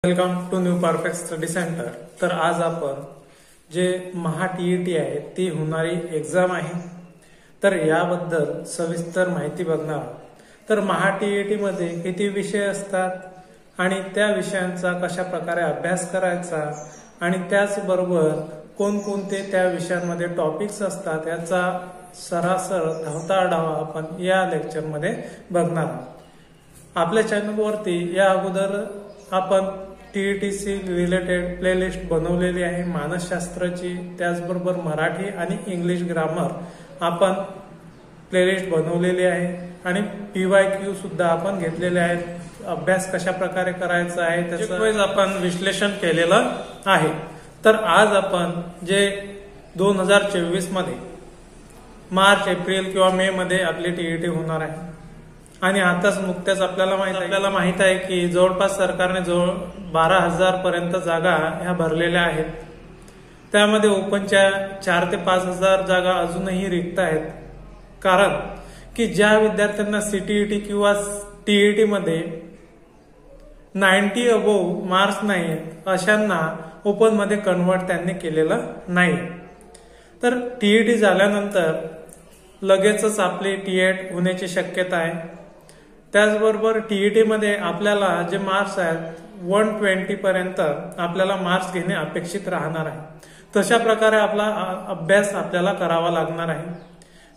Welcome to new perfect study centre. तर आज आपण जे महा टीईटी आहे ती होणारी एक्झाम आहे तर याबद्दल सविस्तर माहिती बघणार। तर महा टीईटी मध्ये किती विषय असतात आणि त्या विषयांचा कशा प्रकारे अभ्यास करायचा आणि त्याचबरोबर कोणकोणते त्या विषयांमध्ये टॉपिक्स असतात याचा सरासर धावता आढावा आपण या लेक्चरमध्ये बघणार आहोत। आपल्या चॅनलवरती या अगोदर आपण टीईटीसी रिलेटेड प्लेलिस्ट बनवलेली आहे, मानसशास्त्राची, त्याचबरोबर मराठी आणि इंग्लिश ग्रामर आपण प्लेलिस्ट बनवलेली आहे आणि PYQ सुद्धा आपण घेतलेले आहेत। अभ्यास कशा प्रकारे करायचा आहे त्याचं आपण विश्लेषण केलेलं आहे। तर आज आपण जे 2024 मध्ये मार्च, एप्रिल किंवा मे मध्ये आपली टीईटी होणार आहे आणि आताच नुकत्याच आपल्याला माहित आहे की जवळपास सरकारने 12,000 पर्यंत जागा ह्या भरलेल्या आहेत। त्यामध्ये ओपनच्या 4,000 ते 5,000 जागा अजूनही रिक्त आहेत, कारण की ज्या विद्यार्थ्यांना सीटीईटी किंवा टीईटी मध्ये 90 अबोव मार्क्स नाही अशांना ओपन मध्ये कन्वर्ट त्यांनी केलेलं नाही। तर टीईटी झाल्यानंतर लगेचच आपली टीएट होण्याची शक्यता आहे। त्याचबरोबर टीईटी मध्ये आपल्याला जे मार्क्स आहेत 120 पर्यंत आपल्याला मार्क्स घेणे अपेक्षित राहणार आहे। तशा प्रकारे आपला अभ्यास आपल्याला करावा लागणार आहे।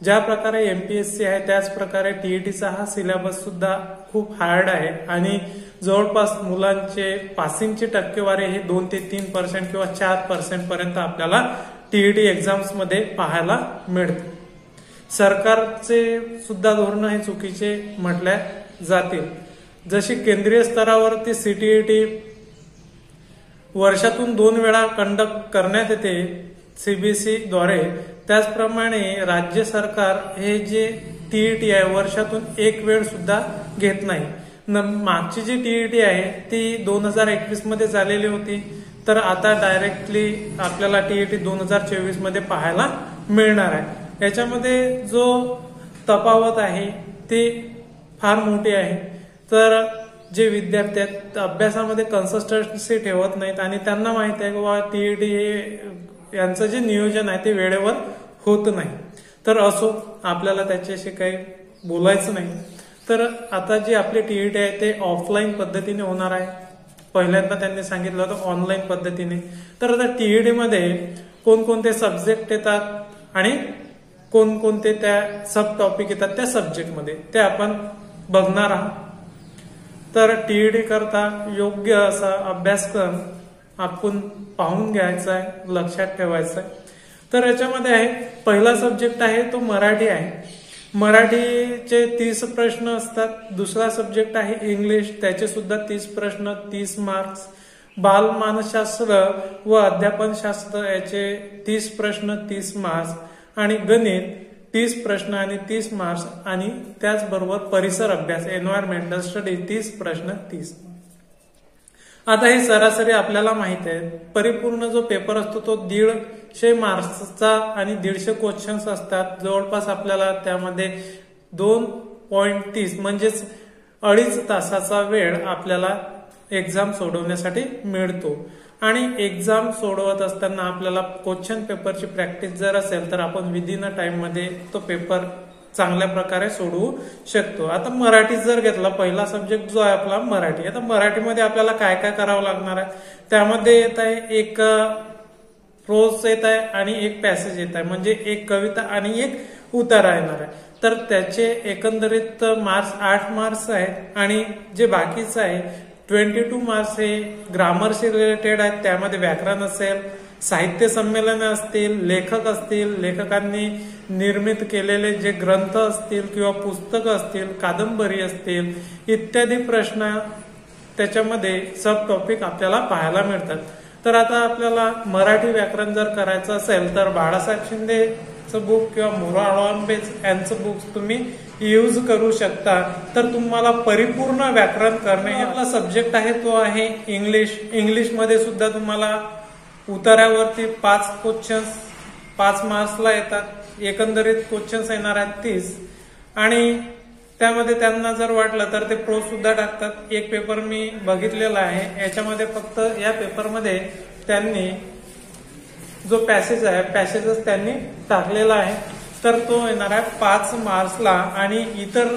ज्या प्रकारे MPSC आहे त्याच प्रकारे टीईटीचा हा सिलेबस सुद्धा खूप हार्ड आहे आणि जवळपास मुलांचे पासिंगची टक्केवारी ही 2 ते 3% किंवा 4% पर्यंत आपल्याला टीईटी एक्झाम्स मध्ये पाहायला मिळते। सरकारचे सुद्धा धोरण हे चुकीचे म्हटले जातील। जशी केंद्रीय स्तरावरती सीटीईटी वर्षातून 2 वेळा कंडक्ट करण्यात येते CBSE द्वारे, त्याचप्रमाणे राज्य सरकार हे जे टीईटी आहे वर्षातून 1 वेळ सुद्धा घेत नाही। मागची जी टीईटी आहे ती 2021 मध्ये झालेली होती, तर आता डायरेक्टली आपल्याला टीईटी 2024 मध्ये पाहायला मिळणार आहे। याच्यामध्ये जो तफावत आहे ती फार मोठी आहे। तर जे विद्यार्थी आहेत अभ्यासामध्ये कन्सिस्टन्सी ठेवत नाहीत आणि त्यांना माहित आहे की टीईटी हे यांचं जे नियोजन आहे ते वेळेवर होत नाही, तर असो आपल्याला त्याच्याशी काही बोलायचं नाही। तर आता जी आपली टीईटी आहे ते ऑफलाईन पद्धतीने होणार आहे। पहिल्यांदा त्यांनी सांगितलं होतं ऑनलाईन पद्धतीने। तर आता टीईटी मध्ये कोणकोणते सब्जेक्ट येतात आणि कोणकोणते त्या सब टॉपिक येतात त्या सब्जेक्टमध्ये ते आपण बघणार आहोत। तर टीईटी करता योग्य असा अभ्यासक्रम आपण पाहून घ्यायचा आहे, लक्षात ठेवायचा आहे। तर याच्यामध्ये आहे पहिला सब्जेक्ट आहे तो मराठी आहे। मराठीचे 30 प्रश्न असतात। दुसरा सब्जेक्ट आहे इंग्लिश, त्याचे सुद्धा 30 प्रश्न, 30 मार्क्स। बाल मानसशास्त्र व अध्यापनशास्त्र याचे 30 प्रश्न, 30 मार्क्स आणि गणित 30 प्रश्न आणि 30 मार्क्स आणि त्याचबरोबर परिसर अभ्यास एन्व्हायरमेंटल स्टडी 30 प्रश्न 30। आता हे सरासरी आपल्याला माहित आहे, परिपूर्ण जो पेपर असतो तो 150 मार्क्सचा आणि 150 क्वेश्चन्स असतात। जवळपास आपल्याला त्यामध्ये 2.30 म्हणजेच 2.5 तासाचा वेळ आपल्याला एक्झाम सोडवण्यासाठी मिळतो आणि एक्झाम सोडवत असताना आपल्याला क्वेश्चन पेपरची प्रॅक्टिस जर असेल तर आपण विदिन अ टाइम मध्ये तो पेपर चांगल्या प्रकारे सोडवू शकतो। आता मराठी जर घेतला, पहिला सब्जेक्ट जो आहे आपला मराठी। आता मराठीमध्ये आपल्याला काय काय करावं लागणार आहे, त्यामध्ये येत आहे एक प्रोज येत आहे आणि एक पॅसेज येत आहे, म्हणजे एक कविता आणि एक उतारा येणार आहे। तर त्याचे एकंदरीत मार्क्स 8 मार्क्स आहेत आणि जे बाकीचं आहे 22 मार्क्स हे ग्रामरशी रिलेटेड आहेत। त्यामध्ये व्याकरण असेल, साहित्य संमेलन असतील, लेखक असतील, लेखकांनी निर्मित केलेले जे ग्रंथ असतील किंवा पुस्तकं असतील, कादंबरी असतील इत्यादी प्रश्न त्याच्यामध्ये सब टॉपिक आपल्याला पाहायला मिळतात। तर आता आपल्याला मराठी व्याकरण जर करायचं असेल तर बाळासाहेब शिंदेचं बुक किंवा मोरा आळंबे यांचं बुक तुम्ही यूज करू शकता। तर तुम्हाला परिपूर्ण व्याकरण करणे आपला सब्जेक्ट आहे तो आहे इंग्लिश। इंग्लिश मध्ये सुद्धा तुम्हाला उतार्यावरती 5 क्वेश्चन्स 5 मार्क्सला येतात। एकंदरीत क्वेश्चन्स येणार आहेत 30 आणि त्यामध्ये त्यांना जर वाटलं तर ते प्रोज सुद्धा टाकतात। एक पेपर मी बघितलेला आहे, याच्यामध्ये फक्त या पेपरमध्ये त्यांनी जो पॅसेज आहे पॅसेजच त्यांनी टाकलेला आहे, तर तो येणार आहे 5 मार्क्सला। आणि इतर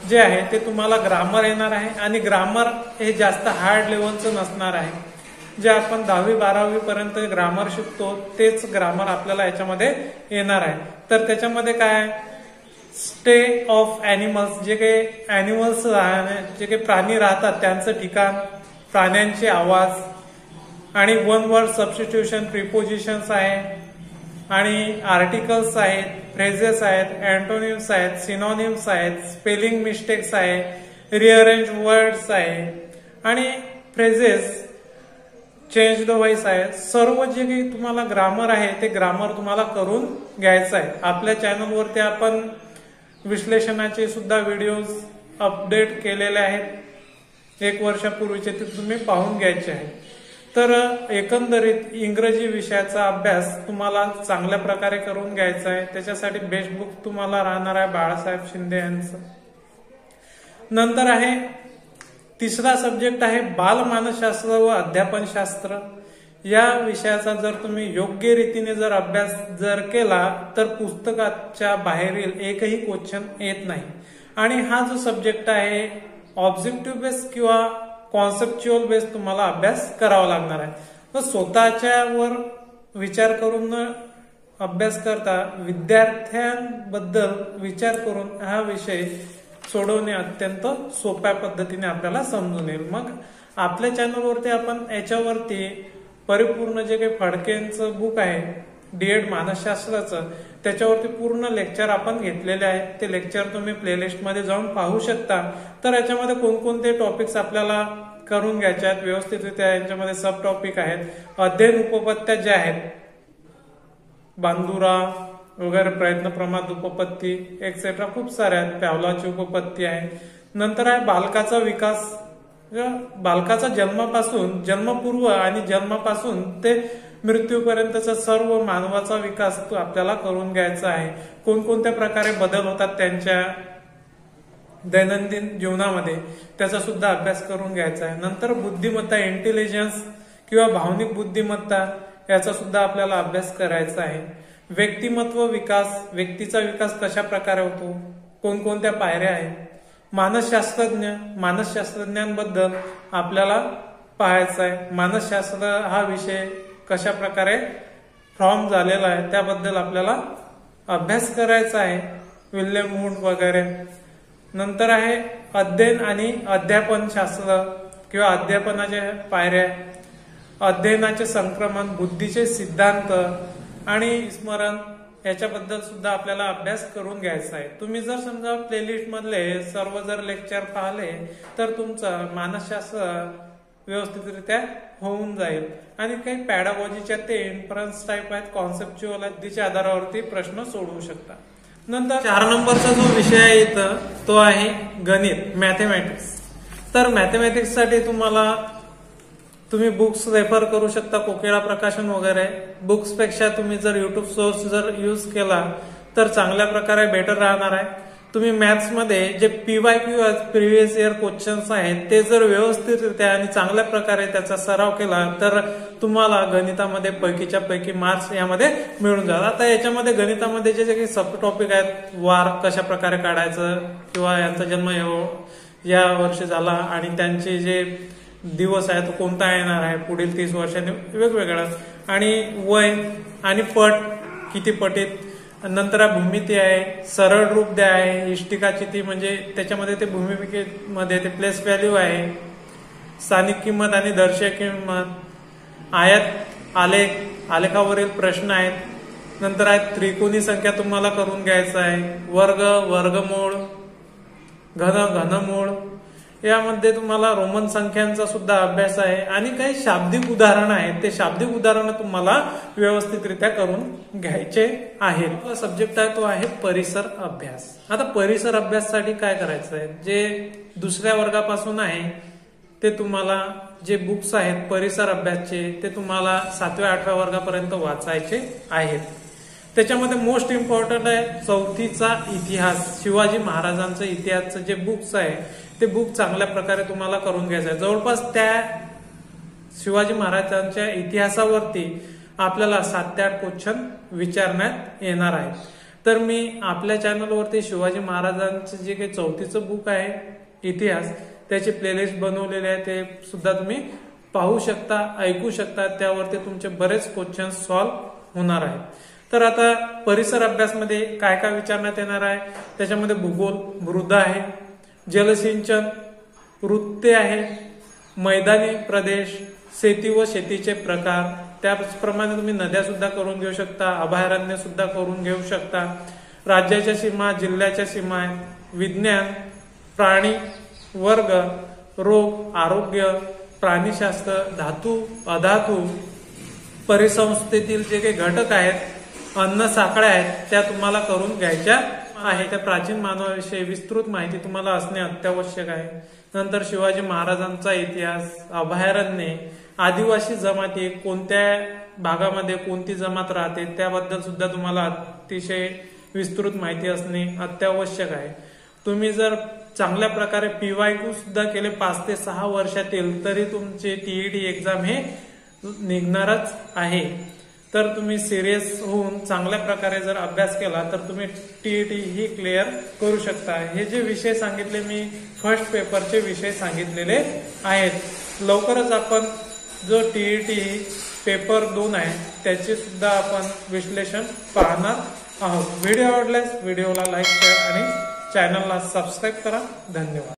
जे आहे ते तुम्हाला ग्रामर येणार आहे, आणि ग्रामर हे जास्त हार्ड लेवलचं नसणार आहे। जे आपण 10वी-12वी पर्यंत ग्रामर शिकतो तेच ग्रामर आपल्याला याच्यामध्ये येणार आहे। तर त्याच्यामध्ये काय, स्टे ऑफ ॲनिमल्स, जे काही ॲनिमल्स जे काही प्राणी राहतात त्यांचं ठिकाण, प्राण्यांचे आवाज, आणि वन वर्ड सबस्टिट्यूशन, प्रिपोजिशन्स आहे, आणि आर्टिकल्स आहेत, फ्रेजेस आहेत, अँटोनिम्स आहेत, सिनोनिम्स आहेत, स्पेलिंग मिस्टेक्स आहे, रिअरेंज वर्ड्स आहे, आणि फ्रेजेस, चेंज द व्हॉइस आहे। सर्व जे काही तुम्हाला ग्रामर आहे ते ग्रामर तुम्हाला करून घ्यायचं आहे। आपल्या चॅनलवरती आपण विश्लेषणाचे सुद्धा व्हिडिओज अपडेट केलेले आहेत 1 वर्षापूर्वीचे, ते तुम्ही पाहून घ्यायचे आहे। तर एकंदरीत इंग्रजी विषयाचा अभ्यास तुम्हाला चांगल्या प्रकारे करून घ्यायचा आहे। त्याच्यासाठी बेस्ट बुक तुम्हाला राहणार आहे बाळासाहेब शिंदे यांचं। नंतर आहे तिसरा सब्जेक्ट आहे बालमानसशास्त्र व अध्यापनशास्त्र। या विषयाचा जर तुम्ही योग्य रीतीने जर अभ्यास जर केला तर पुस्तकाच्या बाहेरील एकही क्वेश्चन येत नाही। आणि हा जो सब्जेक्ट आहे ऑब्जेक्टिव्ह बेस किंवा कॉन्सेप्च्युअल बेस तुम्हाला अभ्यास करावा लागणार आहे। तर स्वतःच्या वर विचार करून अभ्यास करता विद्यार्थ्यांबद्दल विचार करून हा विषय सोडवणे अत्यंत सोप्या पद्धतीने आपल्याला समजून येईल। मग आपल्या चॅनलवरती आपण याच्यावरती परिपूर्ण जे काही फडकेंचं बुक आहे डीएड मानसशास्त्राचं, त्याच्यावरती पूर्ण लेक्चर आपण घेतलेले आहेत। ते लेक्चर तुम्ही प्लेलिस्टमध्ये जाऊन पाहू शकता। तर याच्यामध्ये कोणकोणते टॉपिक्स आपल्याला करून घ्यायचे आहेत व्यवस्थितरित्या, यांच्यामध्ये सब टॉपिक आहेत, अध्ययन उपपत्त्या ज्या आहेत, बांदुरा वगैरे, प्रयत्न प्रमाद उपपत्ती एक्सेट्रा खूप साऱ्या आहेत, पॅव्हलॉची उपपत्ती आहे। नंतर आहे बालकाचा विकास, बालकाचा जन्मापासून, जन्मपूर्व आणि जन्मापासून ते मृत्यूपर्यंतचा सर्व मानवाचा विकास आपल्याला करून घ्यायचा आहे। कोणकोणत्या प्रकारे बदल होतात त्यांच्या दैनंदिन जीवनामध्ये, त्याचा सुद्धा अभ्यास करून घ्यायचा आहे। नंतर बुद्धिमत्ता, इंटेलिजन्स किंवा भावनिक बुद्धिमत्ता, याचा सुद्धा आपल्याला अभ्यास करायचा आहे। व्यक्तिमत्व विकास, व्यक्तीचा विकास कशा प्रकारे होतो, कोणकोणत्या पायऱ्या आहेत, मानसशास्त्रज्ञ, मानसशास्त्रज्ञांबद्दल आपल्याला पाहायचं आहे। मानसशास्त्र हा विषय कशा प्रकारे फॉर्म झालेला आहे त्याबद्दल आपल्याला अभ्यास करायचा आहे, विल्यम वुंड वगैरे। नंतर आहे अध्ययन आणि अध्यापन शास्त्र किंवा अध्यापनाच्या पायऱ्या, अध्ययनाचे संक्रमण, बुद्धीचे सिद्धांत आणि स्मरण, याच्याबद्दल सुद्धा आपल्याला अभ्यास करून घ्यायचा आहे। तुम्ही जर समजा प्लेलिस्ट मधले सर्व जर लेक्चर पाहिले तर तुमचं मानसशास्त्र व्यवस्थितरित्या होऊन जाईल। आणि काही पॅडागॉजीच्या ते इन्फरन्स टाईप आहेत, कॉन्सेप्च्युअल आहेत, त्याच्या आधारावरती प्रश्न सोडवू शकता। नंतर 4 नंबरचा जो विषय आहे इथं तो आहे गणित, मॅथमॅटिक्स। तर मॅथमॅटिक्स साठी तुम्ही बुक्स रेफर करू शकता, कोकिळा प्रकाशन वगैरे। बुक्स पेक्षा तुम्ही जर युट्यूब सोर्स जर यूज केला तर चांगल्या प्रकारे बेटर राहणार आहे। तुम्ही मॅथ्स मध्ये जे PYQ प्रिव्हियस इयर क्वेश्चन्स आहेत ते जर व्यवस्थितरित्या आणि चांगल्या प्रकारे त्याचा सराव केला तर तुम्हाला गणितामध्ये पैकीच्या पैकी मार्क्स यामध्ये मिळून जातात। आता याच्यामध्ये गणितामध्ये जे काही सब टॉपिक आहेत, वार कशा प्रकारे काढायचं किंवा यांचा जन्म या वर्षी झाला आणि त्यांचे जे दिवस आहे तो कोणता येणार आहे पुढील 30 वर्षांनी वेगवेगळा, आणि वय आणि पट किती पटीत, नंतर भूमिती आहे, सरळ रूप द्या आहे, इष्टिकाचिती म्हणजे त्याच्यामध्ये ते भूमिकेमध्ये ते प्लेस व्हॅल्यू आहे, स्थानिक किंमत आणि दर्शक किंमत, आयत आलेख, आलेखावरील प्रश्न आहेत। नंतर आहे त्रिकोणी संख्या तुम्हाला करून घ्यायचा आहे, वर्ग, वर्गमूळ, घनमूळ, यामध्ये तुम्हाला रोमन संख्यांचा सुद्धा अभ्यास आहे। आणि काही शाब्दिक उदाहरण आहेत, ते शाब्दिक उदाहरण तुम्हाला व्यवस्थितरित्या करून घ्यायचे आहेत। सब्जेक्ट आहे तो आहे परिसर अभ्यास। आता परिसर अभ्यासासाठी काय करायचं आहे, जे दुसऱ्या वर्गापासून आहे ते तुम्हाला जे बुक्स आहेत परिसर अभ्यासचे ते तुम्हाला 7व्या 8व्या वर्गापर्यंत वाचायचे आहेत। त्याच्यामध्ये मोस्ट इम्पॉर्टंट आहे चौथीचा इतिहास, शिवाजी महाराजांचं इतिहासचं जे बुक्स आहे ते बुक चांगल्या प्रकारे तुम्हाला करून घ्यायचं आहे। जवळपास त्या शिवाजी महाराजांच्या इतिहासावरती आपल्याला 7 ते 8 क्वेश्चन विचारण्यात येणार आहे। तर मी आपल्या चॅनलवरती शिवाजी महाराजांचं जे काही चौथीचं बुक आहे इतिहास त्याची प्लेलिस्ट बनवलेली आहे, ते सुद्धा तुम्ही पाहू शकता, ऐकू शकता, त्यावरती तुमचे बरेच क्वेश्चन सॉल्व्ह होणार आहेत। तर आता परिसर अभ्यासमध्ये काय काय विचारण्यात येणार आहे, त्याच्यामध्ये भूगोल, मृदा आहे, जलसिंचन, वृत्ते आहे, मैदानी प्रदेश, शेती व शेतीचे प्रकार, त्याचप्रमाणे तुम्ही नद्या सुद्धा करून घेऊ शकता, अभयारण्य सुद्धा करून घेऊ शकता, राज्याच्या सीमा, जिल्ह्याच्या सीमा, विज्ञान, प्राणी वर्ग, रोग, आरोग्य, प्राणीशास्त्र, धातू, अधातू, परिसंस्थेतील जे काही घटक आहेत, अन्न साखळ्या आहेत, त्या तुम्हाला करून घ्यायच्या आहे। त्या प्राचीन मानवाविषयी विस्तृत माहिती तुम्हाला असणे अत्यावश्यक आहे। नंतर शिवाजी महाराजांचा इतिहास, अभयारण्ये, आदिवासी जमाती, कोणत्या भागामध्ये कोणती जमात राहते त्याबद्दल सुद्धा तुम्हाला अतिशय विस्तृत माहिती असणे अत्यावश्यक आहे। तुम्ही जर चांगल्या प्रकारे PYQ सुद्धा केले 5 ते 6 वर्षातील तरी तुमचे TET एक्झाम हे निघणारच आहे। तर तुम्ही सिरियस होऊन चांगल्या प्रकारे जर अभ्यास केला तर तुम्ही TET ही क्लिअर करू शकता। हे जे विषय सांगितले मी फर्स्ट पेपरचे विषय सांगितलेले आहेत। लवकरच आपण जो TET पेपर 2 आहे त्याचे सुद्धा आपण विश्लेषण पाहणार आहोत। व्हिडिओ आवडल्यास व्हिडिओला लाईक, शेअर आणि चॅनलला सबस्क्राईब करा। धन्यवाद।